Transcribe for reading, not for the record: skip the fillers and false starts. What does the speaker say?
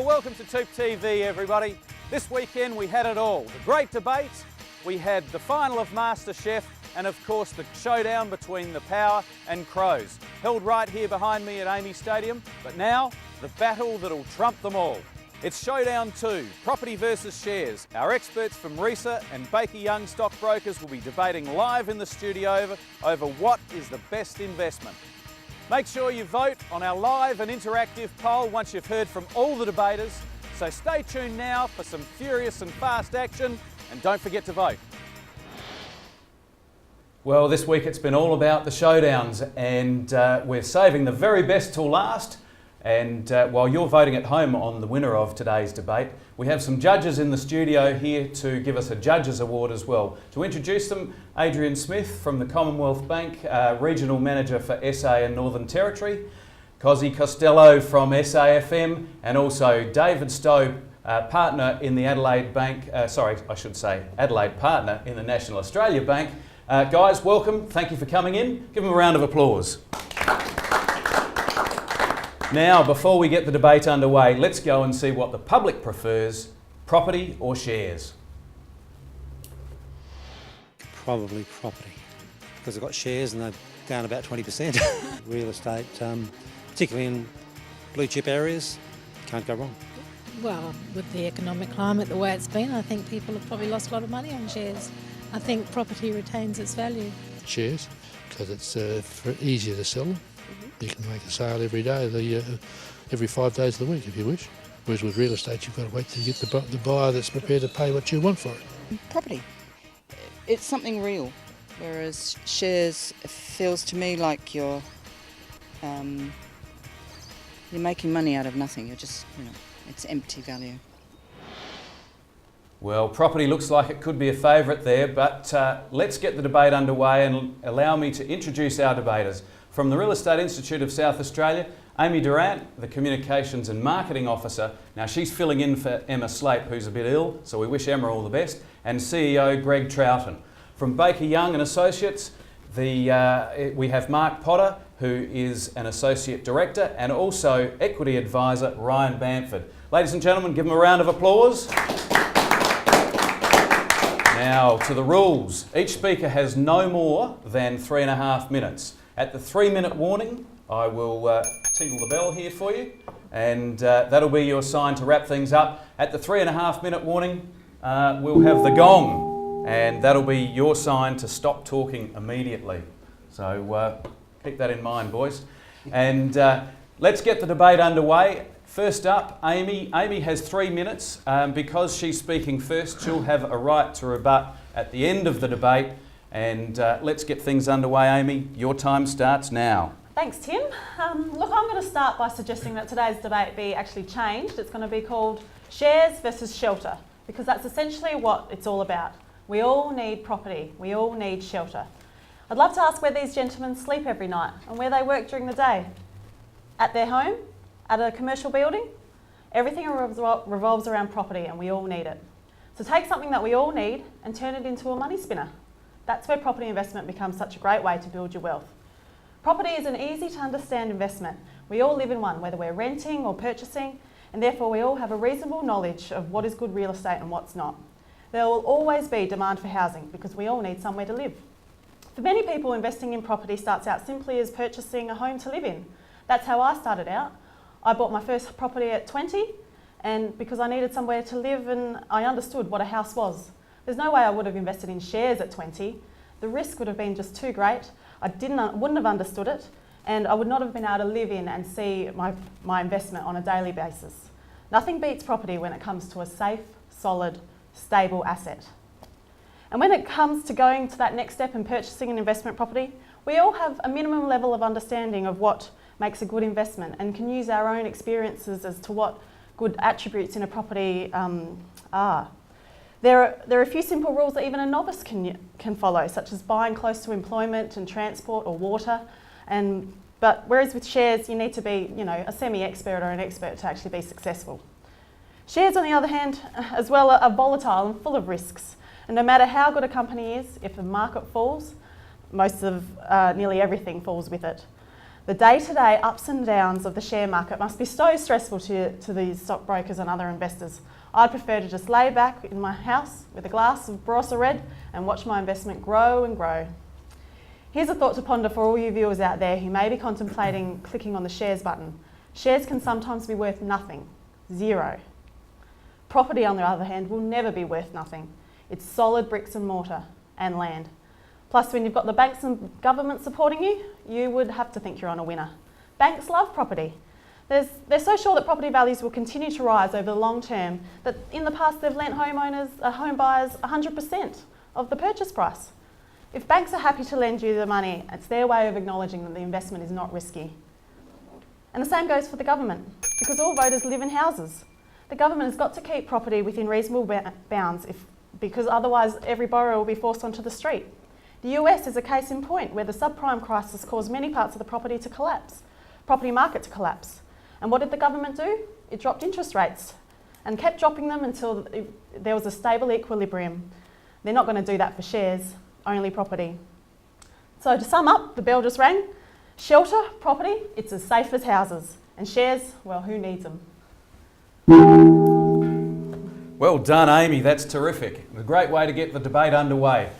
Well, welcome to TOOP TV, everybody. This weekend we had it all. The great debate, we had the final of MasterChef, and of course the showdown between the Power and Crows, held right here behind me at Amy Stadium. But now, the battle that'll trump them all. It's Showdown 2, property versus shares. Our experts from RESA and Baker Young stockbrokers will be debating live in the studio over what is the best investment. Make sure you vote on our live and interactive poll once you've heard from all the debaters. So stay tuned now for some furious and fast action, and don't forget to vote. Well, this week it's been all about the showdowns, and we're saving the very best till last. And while you're voting at home on the winner of today's debate, we have some judges in the studio here to give us a Judges Award as well. To introduce them, Adrian Smith from the Commonwealth Bank, Regional Manager for SA and Northern Territory, Cozzy Costello from SAFM, and also David Stowe, Partner in the Adelaide Bank, Adelaide Partner in the National Australia Bank. Guys, welcome. Thank you for coming in. Give them a round of applause. Now, before we get the debate underway, let's go and see what the public prefers, property or shares. Probably property, because I've got shares and they're down about 20%. Real estate, particularly in blue chip areas, can't go wrong. Well, with the economic climate the way it's been, I think people have probably lost a lot of money on shares. I think property retains its value. Shares, because it's easier to sell. You can make a sale every day, every 5 days of the week if you wish. Whereas with real estate, you've got to wait till you get the buyer that's prepared to pay what you want for it. Property. It's something real, whereas shares feels to me like you're making money out of nothing. You're just, it's empty value. Well, property looks like it could be a favourite there, but let's get the debate underway and allow me to introduce our debaters. From the Real Estate Institute of South Australia, Amy Durant, the Communications and Marketing Officer. Now she's filling in for Emma Slape, who's a bit ill, so we wish Emma all the best, and CEO Greg Troughton. From Baker Young and Associates, we have Mark Potter, who is an Associate Director, and also Equity Advisor Ryan Bamford. Ladies and gentlemen, give them a round of applause. Now, to the rules. Each speaker has no more than 3.5 minutes. At the 3-minute warning, I will tinkle the bell here for you, and that'll be your sign to wrap things up. At the 3.5-minute warning, we'll have the gong, and that'll be your sign to stop talking immediately. So keep that in mind, boys. And let's get the debate underway. First up, Amy. Amy has 3 minutes. Because she's speaking first, she'll have a right to rebut at the end of the debate. And let's get things underway, Amy. Your time starts now. Thanks, Tim. Look, I'm going to start by suggesting that today's debate be actually changed. It's going to be called Shares versus Shelter, because that's essentially what it's all about. We all need property. We all need shelter. I'd love to ask where these gentlemen sleep every night and where they work during the day. At their home? At a commercial building? Everything revolves around property, and we all need it. So take something that we all need and turn it into a money spinner. That's where property investment becomes such a great way to build your wealth. Property is an easy to understand investment. We all live in one, whether we're renting or purchasing, and therefore we all have a reasonable knowledge of what is good real estate and what's not. There will always be demand for housing because we all need somewhere to live. For many people, investing in property starts out simply as purchasing a home to live in. That's how I started out. I bought my first property at 20, and because I needed somewhere to live and I understood what a house was. There's no way I would have invested in shares at 20. The risk would have been just too great. I wouldn't have understood it, and I would not have been able to live in and see my investment on a daily basis. Nothing beats property when it comes to a safe, solid, stable asset. And when it comes to going to that next step and purchasing an investment property, we all have a minimum level of understanding of what makes a good investment and can use our own experiences as to what good attributes in a property are. There are a few simple rules that even a novice can follow, such as buying close to employment and transport or water. But whereas with shares, you need to be, a semi-expert or an expert to actually be successful. Shares, on the other hand, as well, are volatile and full of risks. And no matter how good a company is, if the market falls, nearly everything falls with it. The day-to-day ups and downs of the share market must be so stressful to these stockbrokers and other investors. I'd prefer to just lay back in my house with a glass of Barossa Red and watch my investment grow and grow. Here's a thought to ponder for all you viewers out there who may be contemplating clicking on the shares button. Shares can sometimes be worth nothing, zero. Property, on the other hand, will never be worth nothing. It's solid bricks and mortar and land. Plus, when you've got the banks and government supporting you, you would have to think you're on a winner. Banks love property. They're so sure that property values will continue to rise over the long term that in the past they've lent home buyers 100% of the purchase price. If banks are happy to lend you the money, it's their way of acknowledging that the investment is not risky. And the same goes for the government, because all voters live in houses. The government has got to keep property within reasonable bounds because otherwise every borrower will be forced onto the street. The US is a case in point where the subprime crisis caused many parts of the property market to collapse. And what did the government do? It dropped interest rates and kept dropping them until there was a stable equilibrium. They're not going to do that for shares, only property. So to sum up, the bell just rang. Shelter, property, it's as safe as houses. And shares, well, who needs them? Well done, Amy. That's terrific. A great way to get the debate underway.